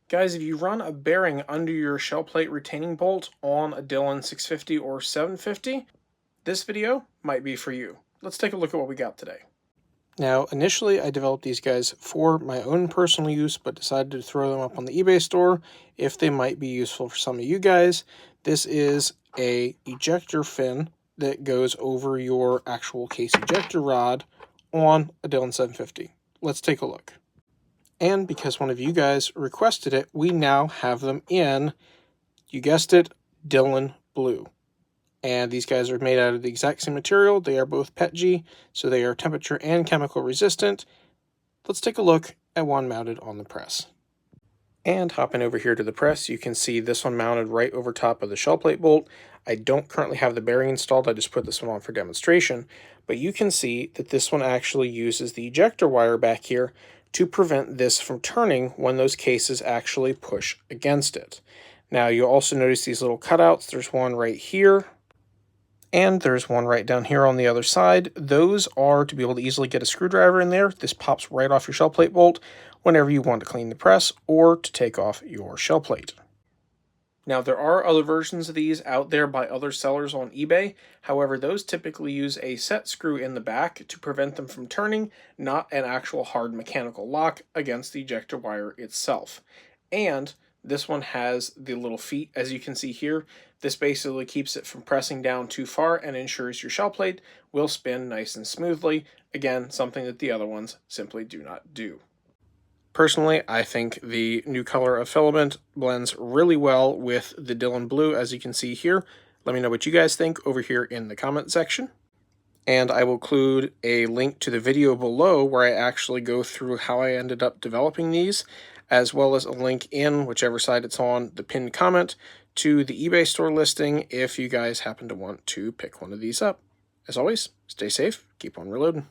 Guys, if you run a bearing under your shell plate retaining bolt on a Dillon 650 or 750, this video might be for you. Let's take a look at what we got today. Now, initially I developed these guys for my own personal use, but decided to throw them up on the eBay store if they might be useful for some of you guys. This is a ejector fin that goes over your actual case ejector rod on a Dillon 750. Let's take a look. And because one of you guys requested it, we now have them in, you guessed it, Dillon Blue. And these guys are made out of the exact same material. They are both PETG, so they are temperature and chemical resistant. Let's take a look at one mounted on the press. And hopping over here to the press, you can see this one mounted right over top of the shell plate bolt. I don't currently have the bearing installed, I just put this one on for demonstration. But you can see that this one actually uses the ejector wire back here to prevent this from turning when those cases actually push against it. Now you'll also notice these little cutouts. There's one right here, and there's one right down here on the other side. Those are to be able to easily get a screwdriver in there. This pops right off your shell plate bolt whenever you want to clean the press or to take off your shell plate. Now, there are other versions of these out there by other sellers on eBay. However, those typically use a set screw in the back to prevent them from turning, not an actual hard mechanical lock against the ejector wire itself. And this one has the little feet, as you can see here. This basically keeps it from pressing down too far and ensures your shell plate will spin nice and smoothly. Again, something that the other ones simply do not do. Personally, I think the new color of filament blends really well with the Dillon Blue, as you can see here. Let me know what you guys think over here in the comment section. And I will include a link to the video below where I actually go through how I ended up developing these, as well as a link in whichever side it's on, the pinned comment, to the eBay store listing if you guys happen to want to pick one of these up. As always, stay safe, keep on reloading.